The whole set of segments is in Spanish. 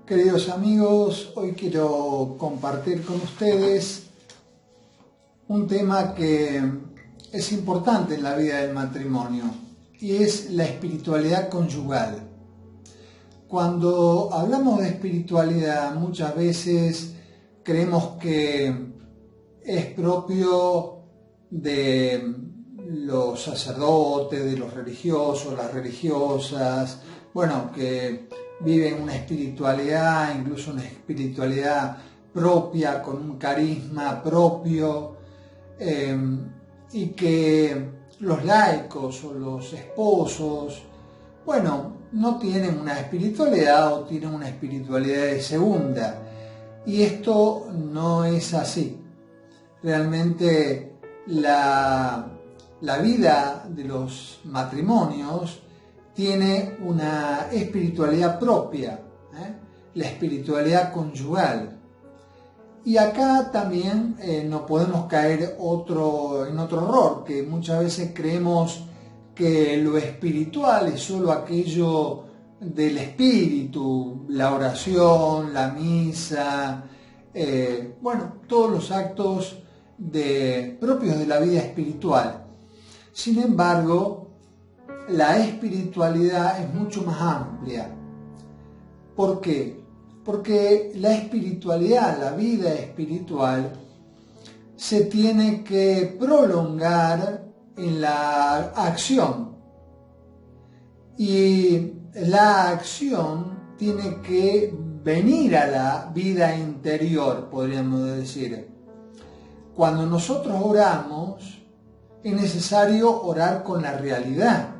Queridos amigos, hoy quiero compartir con ustedes un tema que es importante en la vida del matrimonio y es la espiritualidad conyugal. Cuando hablamos de espiritualidad, muchas veces creemos que es propio de los sacerdotes, de los religiosos, las religiosas, que viven una espiritualidad, incluso una espiritualidad propia, con un carisma propio, y que los laicos o los esposos, no tienen una espiritualidad o tienen una espiritualidad de segunda. Y esto no es así. Realmente la vida de los matrimonios tiene una espiritualidad propia, la espiritualidad conyugal. Y acá también no podemos caer en otro error, que muchas veces creemos que lo espiritual es solo aquello del espíritu, la oración, la misa, todos los actos propios de la vida espiritual. Sin embargo, la espiritualidad es mucho más amplia. ¿Por qué? Porque la espiritualidad, la vida espiritual, se tiene que prolongar en la acción. Y la acción tiene que venir a la vida interior, podríamos decir. Cuando nosotros oramos, es necesario orar con la realidad.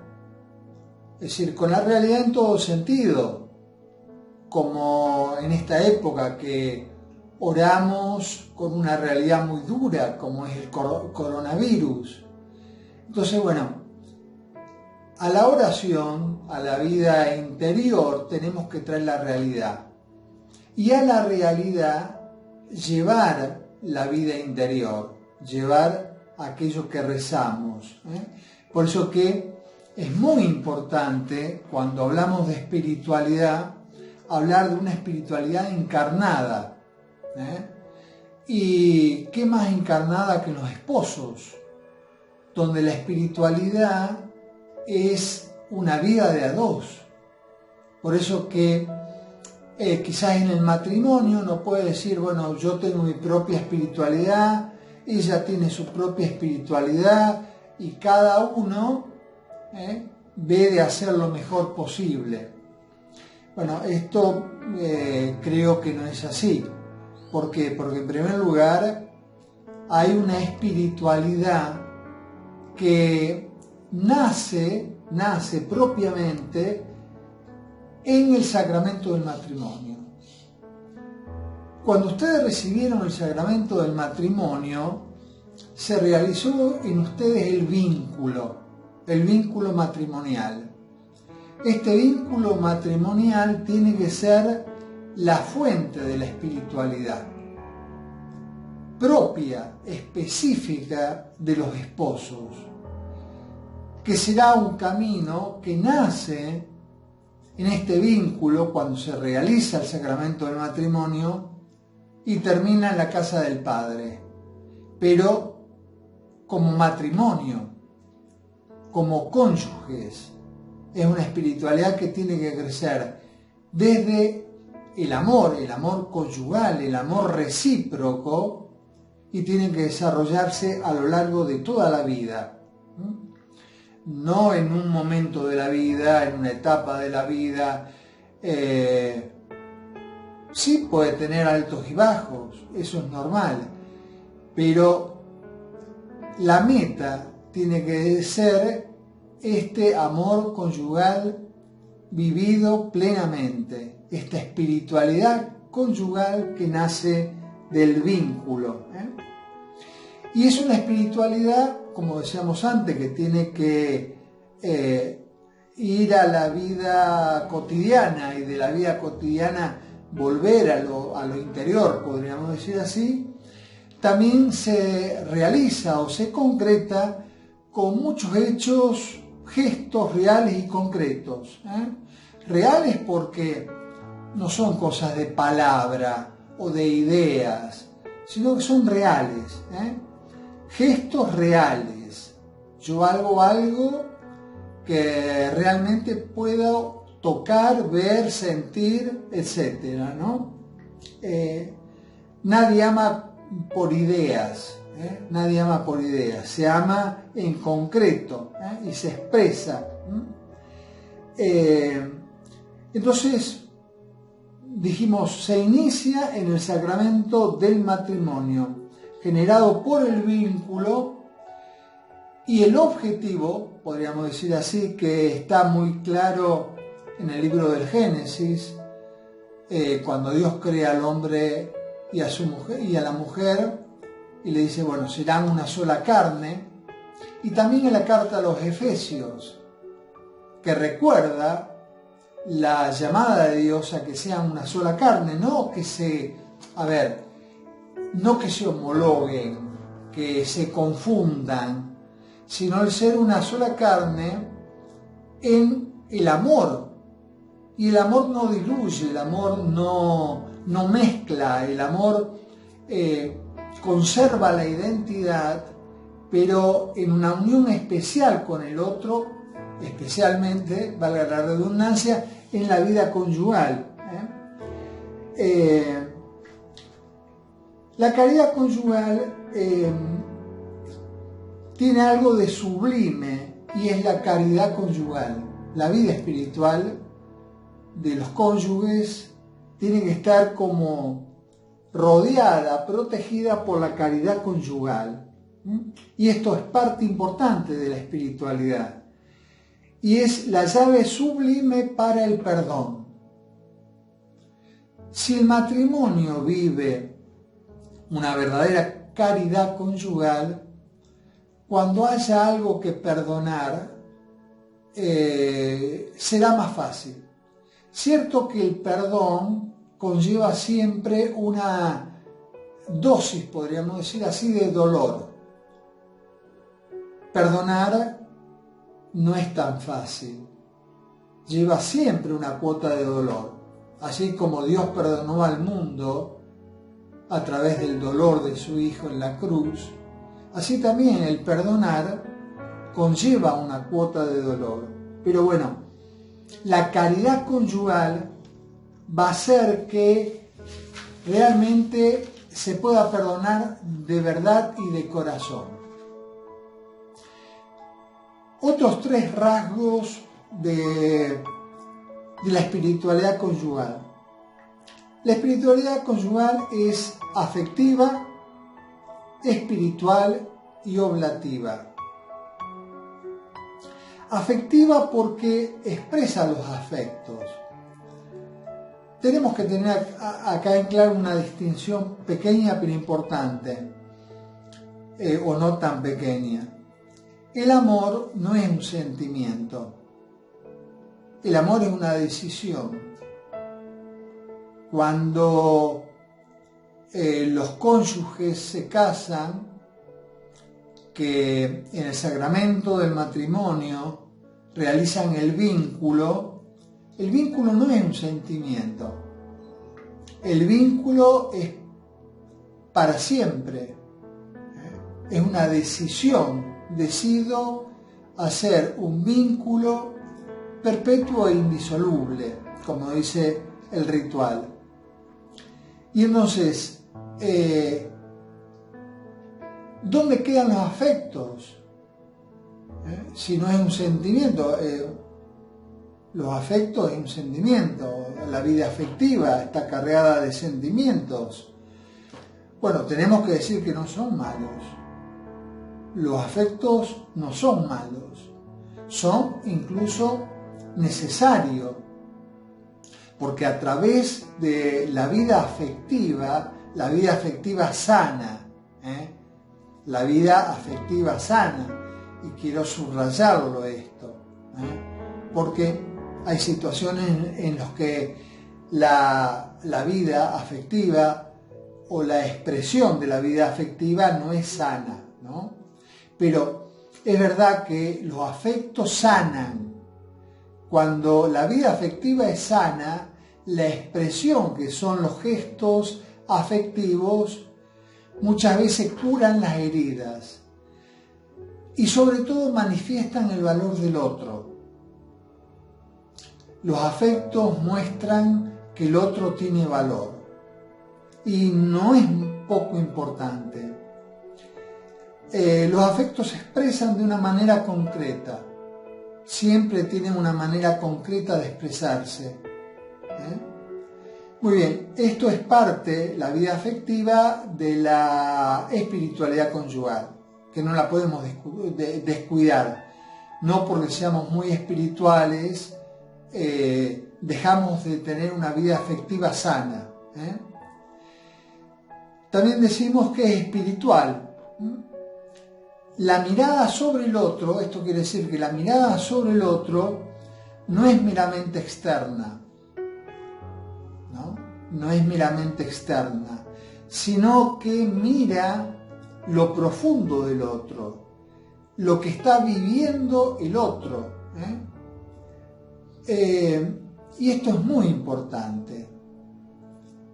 Es decir, con la realidad en todo sentido, como en esta época que oramos con una realidad muy dura, como es el coronavirus. Entonces, a la oración, a la vida interior, tenemos que traer la realidad. Y a la realidad, llevar la vida interior, llevar aquello que rezamos. Por eso que es muy importante, cuando hablamos de espiritualidad, hablar de una espiritualidad encarnada. ¿Y qué más encarnada que los esposos? Donde la espiritualidad es una vida de a dos. Por eso que quizás en el matrimonio uno puede decir, yo tengo mi propia espiritualidad, ella tiene su propia espiritualidad, y cada uno ve de hacer lo mejor posible. Esto creo que no es así. ¿Por qué? Porque en primer lugar hay una espiritualidad que nace propiamente en el sacramento del matrimonio. Cuando ustedes recibieron el sacramento del matrimonio, se realizó en ustedes el vínculo matrimonial. Este vínculo matrimonial tiene que ser la fuente de la espiritualidad propia, específica de los esposos, que será un camino que nace en este vínculo cuando se realiza el sacramento del matrimonio y termina en la casa del Padre, pero como matrimonio, como cónyuges. Es una espiritualidad que tiene que crecer desde el amor conyugal, el amor recíproco, y tiene que desarrollarse a lo largo de toda la vida. No en un momento de la vida, en una etapa de la vida. Sí puede tener altos y bajos, eso es normal, pero la meta tiene que ser este amor conyugal vivido plenamente, esta espiritualidad conyugal que nace del vínculo. Y es una espiritualidad, como decíamos antes, que tiene que ir a la vida cotidiana, y de la vida cotidiana volver a lo interior, podríamos decir así. También se realiza o se concreta con muchos hechos, gestos reales y concretos. Reales porque no son cosas de palabra o de ideas, sino que son reales. Gestos reales. Yo hago algo que realmente puedo tocar, ver, sentir, etc., ¿no? Nadie ama por ideas, nadie ama por ideas, se ama en concreto y se expresa. Entonces, dijimos, se inicia en el sacramento del matrimonio, generado por el vínculo, y el objetivo, podríamos decir así, que está muy claro en el libro del Génesis, cuando Dios crea al hombre y a su mujer y a la mujer, y le dice, bueno, serán una sola carne, y también en la carta a los Efesios, que recuerda la llamada de Dios a que sean una sola carne, no que se homologuen, que se confundan, sino el ser una sola carne en el amor. Y el amor no diluye, el amor no mezcla, el amor conserva la identidad, pero en una unión especial con el otro, especialmente, valga la redundancia, en la vida conyugal. La caridad conyugal tiene algo de sublime, y es la caridad conyugal. La vida espiritual de los cónyuges tiene que estar como rodeada, protegida por la caridad conyugal. Y esto es parte importante de la espiritualidad. Y es la llave sublime para el perdón. Si el matrimonio vive una verdadera caridad conyugal, cuando haya algo que perdonar, será más fácil. Cierto que el perdón conlleva siempre una dosis, podríamos decir así, de dolor. Perdonar no es tan fácil. Lleva siempre una cuota de dolor. Así como Dios perdonó al mundo a través del dolor de su Hijo en la cruz, así también el perdonar conlleva una cuota de dolor. Pero bueno, la caridad conyugal va a hacer que realmente se pueda perdonar de verdad y de corazón. Otros 3 rasgos de la espiritualidad conyugal. La espiritualidad conyugal es afectiva, espiritual y oblativa. Afectiva porque expresa los afectos. Tenemos que tener acá en claro una distinción pequeña pero importante, o no tan pequeña. El amor no es un sentimiento. El amor es una decisión. Cuando los cónyuges se casan, que en el sacramento del matrimonio realizan el vínculo no es un sentimiento. El vínculo es para siempre. Es una decisión. Decido hacer un vínculo perpetuo e indisoluble, como dice el ritual. Y entonces, ¿dónde quedan los afectos? Si no es un sentimiento, los afectos es un sentimiento, la vida afectiva está cargada de sentimientos. Bueno, tenemos que decir que no son malos. Los afectos no son malos, son incluso necesarios, porque a través de la vida afectiva sana, la vida afectiva sana, y quiero subrayarlo esto, porque hay situaciones en las que la vida afectiva o la expresión de la vida afectiva no es sana, ¿no? Pero es verdad que los afectos sanan. Cuando la vida afectiva es sana, la expresión que son los gestos afectivos muchas veces curan las heridas y sobre todo manifiestan el valor del otro. Los afectos muestran que el otro tiene valor y no es poco importante. Los afectos se expresan de una manera concreta, siempre tienen una manera concreta de expresarse. Muy bien, esto es parte, la vida afectiva, de la espiritualidad conyugal, que no la podemos descuidar. No porque seamos muy espirituales, dejamos de tener una vida afectiva sana. También decimos que es espiritual. La mirada sobre el otro, esto quiere decir que la mirada sobre el otro no es meramente externa, no es meramente externa, sino que mira lo profundo del otro, lo que está viviendo el otro. Y esto es muy importante,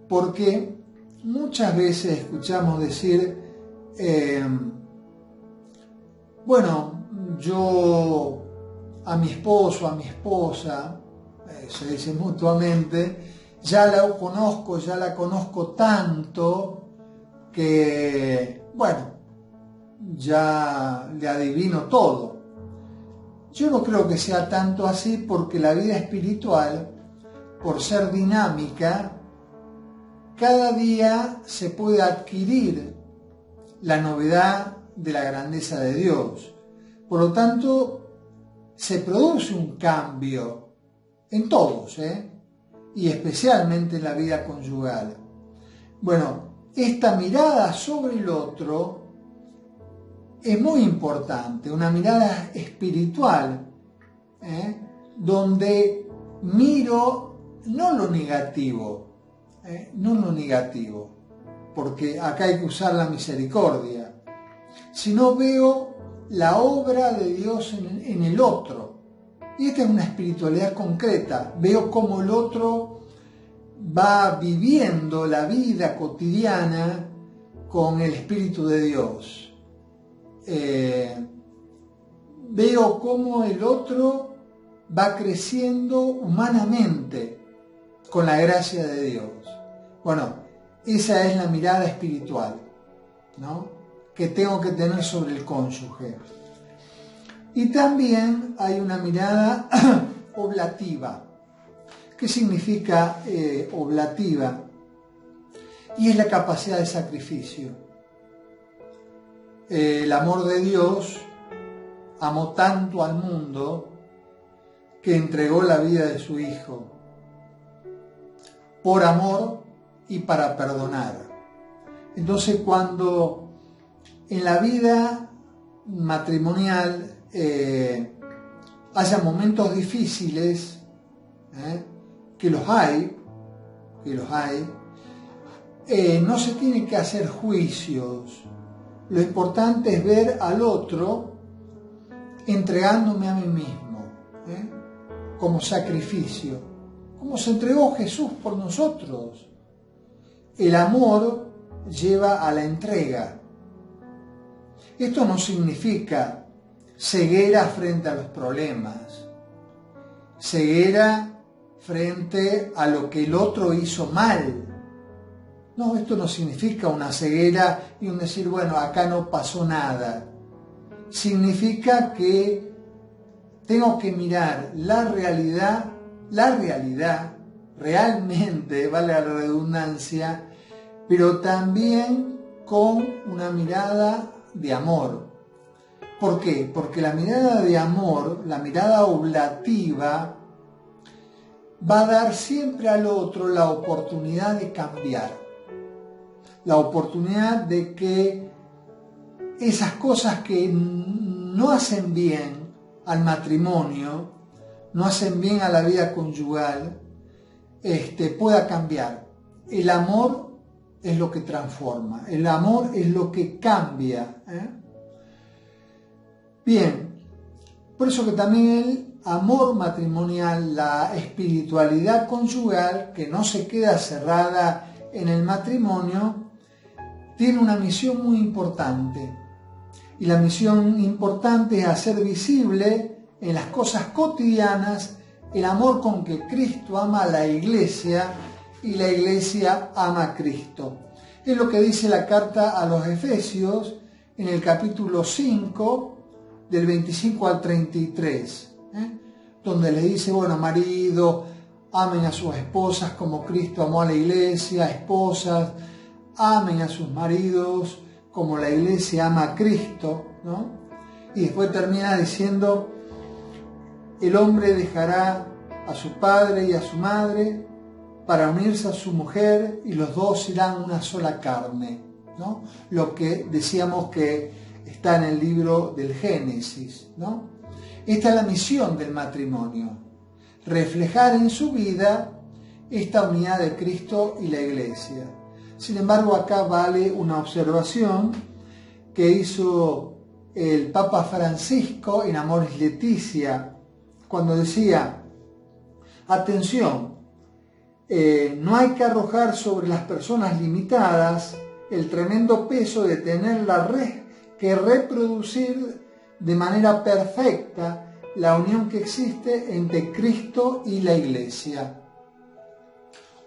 porque muchas veces escuchamos decir, bueno, yo a mi esposo, a mi esposa, se dice mutuamente, ya la conozco tanto que, bueno, ya le adivino todo. Yo no creo que sea tanto así, porque la vida espiritual, por ser dinámica, cada día se puede adquirir la novedad de la grandeza de Dios. Por lo tanto, se produce un cambio en todos, y especialmente en la vida conyugal. Bueno, esta mirada sobre el otro es muy importante, una mirada espiritual, donde miro no lo negativo, porque acá hay que usar la misericordia, sino veo la obra de Dios en el otro. Y esta es una espiritualidad concreta. Veo cómo el otro va viviendo la vida cotidiana con el Espíritu de Dios. Veo cómo el otro va creciendo humanamente con la gracia de Dios. Bueno, esa es la mirada espiritual, que tengo que tener sobre el cónyuge. Y también hay una mirada oblativa. ¿Qué significa oblativa? Y es la capacidad de sacrificio. El amor de Dios amó tanto al mundo que entregó la vida de su Hijo por amor y para perdonar. Entonces, cuando en la vida matrimonial haya momentos difíciles, que los hay, no se tiene que hacer juicios. Lo importante es ver al otro entregándome a mí mismo, como sacrificio, como se entregó Jesús por nosotros. El amor lleva a la entrega. Esto no significa ceguera frente a los problemas, ceguera frente a lo que el otro hizo mal. No, esto no significa una ceguera y un decir, bueno, acá no pasó nada. Significa que tengo que mirar la realidad realmente, vale la redundancia, pero también con una mirada de amor. ¿Por qué? Porque la mirada de amor, la mirada oblativa, va a dar siempre al otro la oportunidad de cambiar, la oportunidad de que esas cosas que no hacen bien al matrimonio, no hacen bien a la vida conyugal, pueda cambiar. El amor es lo que transforma, el amor es lo que cambia. Bien, por eso que también el amor matrimonial, la espiritualidad conyugal, que no se queda cerrada en el matrimonio, tiene una misión muy importante. Y la misión importante es hacer visible en las cosas cotidianas el amor con que Cristo ama a la Iglesia y la Iglesia ama a Cristo. Es lo que dice la carta a los Efesios en el capítulo 5, del 25 al 33, donde le dice, bueno, marido, amen a sus esposas como Cristo amó a la Iglesia, esposas, amen a sus maridos como la Iglesia ama a Cristo, ¿no? Y después termina diciendo, el hombre dejará a su padre y a su madre para unirse a su mujer y los dos serán una sola carne, ¿no? Lo que decíamos que está en el libro del Génesis, ¿no? Esta es la misión del matrimonio, reflejar en su vida esta unidad de Cristo y la Iglesia. Sin embargo, acá vale una observación que hizo el Papa Francisco en Amoris Laetitia, cuando decía, atención, no hay que arrojar sobre las personas limitadas el tremendo peso de tenerla que reproducir de manera perfecta la unión que existe entre Cristo y la Iglesia.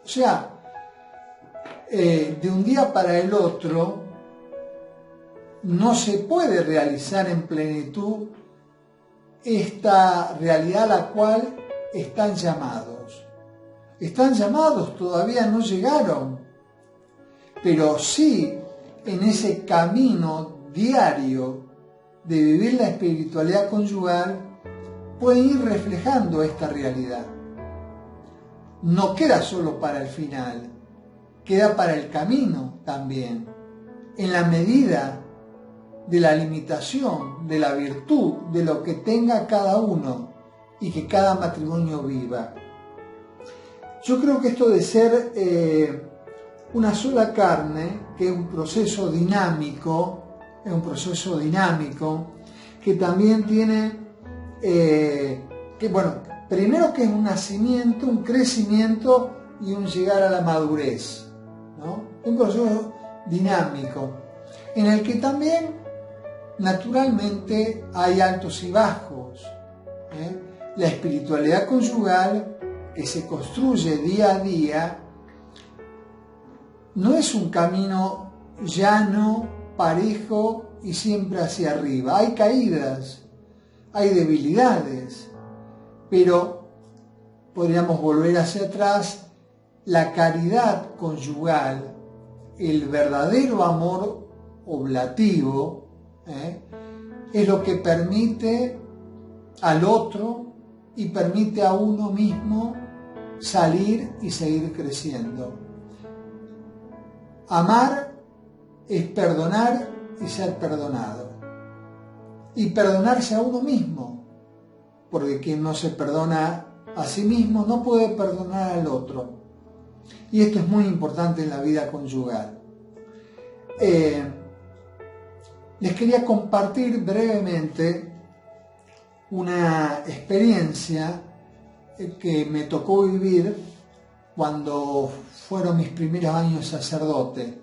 O sea, de un día para el otro no se puede realizar en plenitud esta realidad a la cual están llamados. Están llamados, todavía no llegaron, pero sí en ese camino diario de vivir la espiritualidad conyugal pueden ir reflejando esta realidad. No queda solo para el final, queda para el camino también, en la medida de la limitación, de la virtud, de lo que tenga cada uno y que cada matrimonio viva. Yo creo que esto de ser una sola carne, que es un proceso dinámico, que también tiene, primero que es un nacimiento, un crecimiento y un llegar a la madurez, ¿no? Un proceso dinámico, en el que también naturalmente hay altos y bajos. La espiritualidad conyugal que se construye día a día no es un camino llano, parejo y siempre hacia arriba. Hay caídas, hay debilidades, pero podríamos volver hacia atrás. La caridad conyugal, el verdadero amor oblativo, es lo que permite al otro y permite a uno mismo salir y seguir creciendo. Amar es perdonar y ser perdonado. Y perdonarse a uno mismo, porque quien no se perdona a sí mismo no puede perdonar al otro. Y esto es muy importante en la vida conyugal. Les quería compartir brevemente una experiencia que me tocó vivir cuando fueron mis primeros años sacerdote.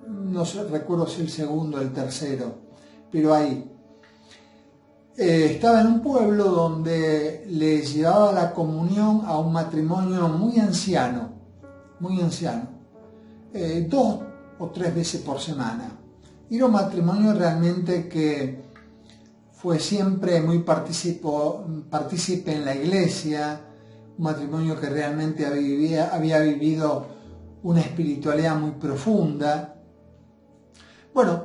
No sé, recuerdo si el segundo o el tercero, pero ahí. Estaba en un pueblo donde le llevaba la comunión a un matrimonio muy anciano, 2 o 3 veces por semana. Y era un matrimonio realmente que fue siempre muy partícipe en la iglesia, un matrimonio que realmente había vivido una espiritualidad muy profunda. Bueno,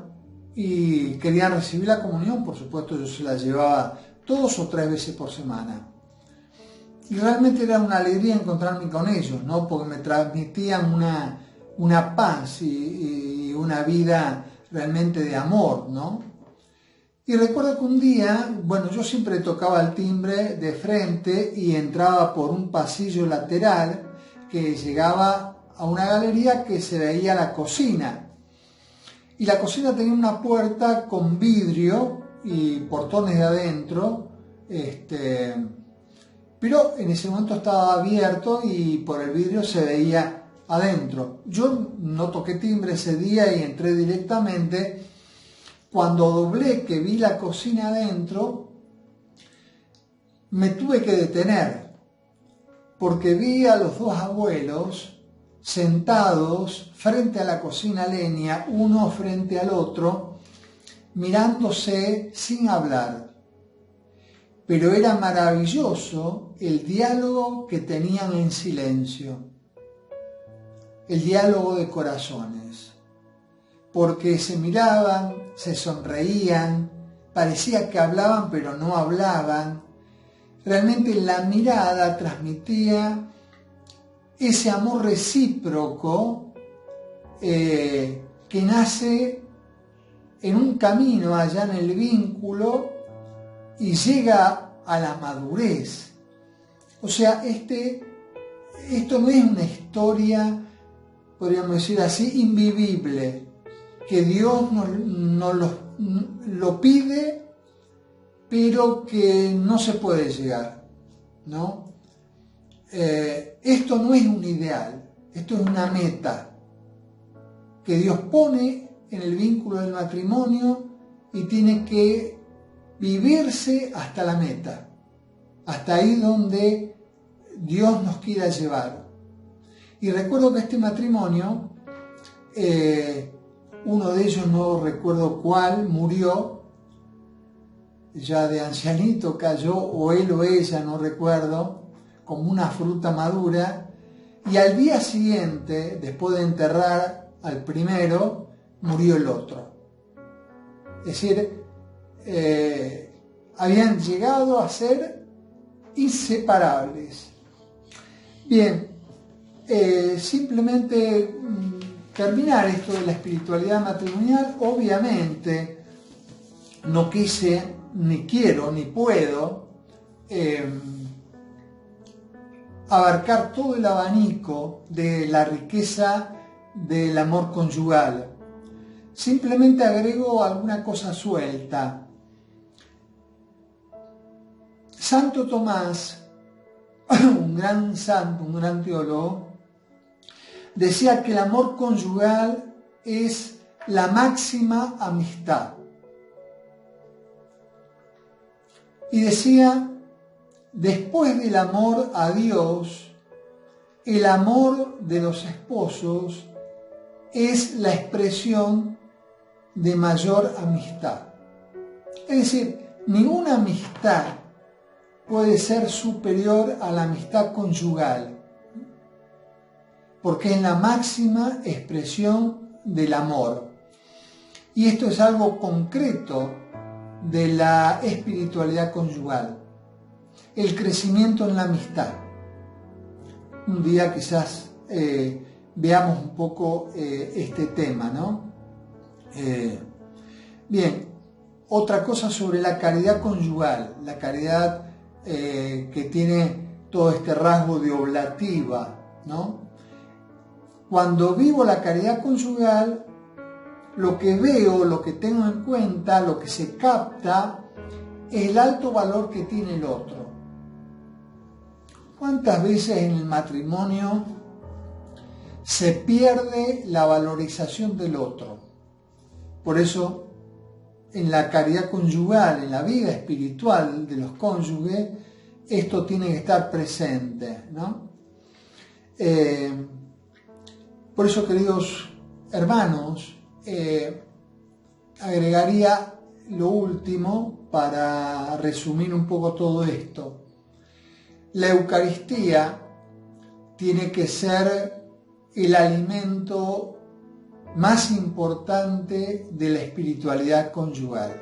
y querían recibir la comunión, por supuesto yo se la llevaba 2 o 3 veces por semana. Y realmente era una alegría encontrarme con ellos, ¿no? Porque me transmitían una paz y una vida realmente de amor, ¿no? Y recuerdo que un día, yo siempre tocaba el timbre de frente y entraba por un pasillo lateral que llegaba a una galería que se veía la cocina. Y la cocina tenía una puerta con vidrio y portones de adentro Pero en ese momento estaba abierto y por el vidrio se veía adentro. Yo no toqué timbre ese día y entré directamente. Cuando doblé, que vi la cocina adentro, me tuve que detener, porque vi a los dos abuelos sentados frente a la cocina a leña, uno frente al otro, mirándose sin hablar. Pero era maravilloso el diálogo que tenían en silencio, el diálogo de corazones, porque se miraban, se sonreían, parecía que hablaban pero no hablaban. Realmente la mirada transmitía ese amor recíproco que nace en un camino allá en el vínculo y llega a la madurez. O sea, esto no es una historia, podríamos decir así, invivible, que Dios nos lo pide, pero que no se puede llegar, ¿no? Esto no es un ideal, esto es una meta que Dios pone en el vínculo del matrimonio y tiene que vivirse hasta la meta, hasta ahí donde Dios nos quiera llevar. Y recuerdo que este matrimonio, uno de ellos, no recuerdo cuál, murió, ya de ancianito cayó, o él o ella, no recuerdo, como una fruta madura, y al día siguiente, después de enterrar al primero, murió el otro. Es decir, habían llegado a ser inseparables. Bien, simplemente terminar esto de la espiritualidad matrimonial. Obviamente no quise, ni quiero, ni puedo abarcar todo el abanico de la riqueza del amor conyugal. Simplemente agrego alguna cosa suelta. Santo Tomás, un gran santo, un gran teólogo, decía que el amor conyugal es la máxima amistad. Y decía, después del amor a Dios, el amor de los esposos es la expresión de mayor amistad. Es decir, ninguna amistad puede ser superior a la amistad conyugal, porque es la máxima expresión del amor. Y esto es algo concreto de la espiritualidad conyugal, el crecimiento en la amistad. Un día quizás veamos un poco este tema, ¿no? Bien, otra cosa sobre la caridad conyugal, la caridad que tiene todo este rasgo de oblativa, ¿no? Cuando vivo la caridad conyugal, lo que veo, lo que tengo en cuenta, lo que se capta, es el alto valor que tiene el otro. ¿Cuántas veces en el matrimonio se pierde la valorización del otro? Por eso, en la caridad conyugal, en la vida espiritual de los cónyuges, esto tiene que estar presente, ¿no? Por eso, queridos hermanos, agregaría lo último para resumir un poco todo esto. La Eucaristía tiene que ser el alimento más importante de la espiritualidad conyugal.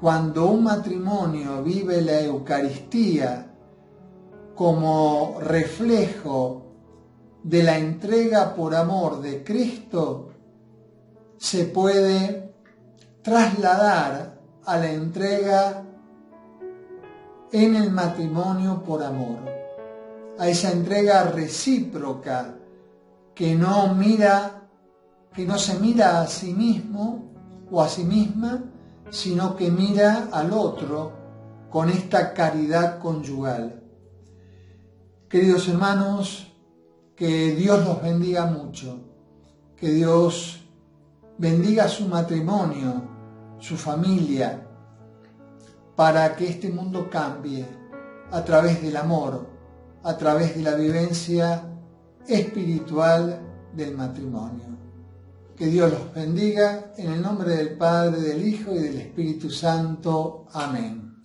Cuando un matrimonio vive la Eucaristía como reflejo de la entrega por amor de Cristo, se puede trasladar a la entrega en el matrimonio por amor, a esa entrega recíproca que no se mira a sí mismo o a sí misma, sino que mira al otro con esta caridad conyugal. Queridos hermanos, que Dios los bendiga mucho, que Dios bendiga su matrimonio, su familia, para que este mundo cambie a través del amor, a través de la vivencia espiritual del matrimonio. Que Dios los bendiga en el nombre del Padre, del Hijo y del Espíritu Santo. Amén.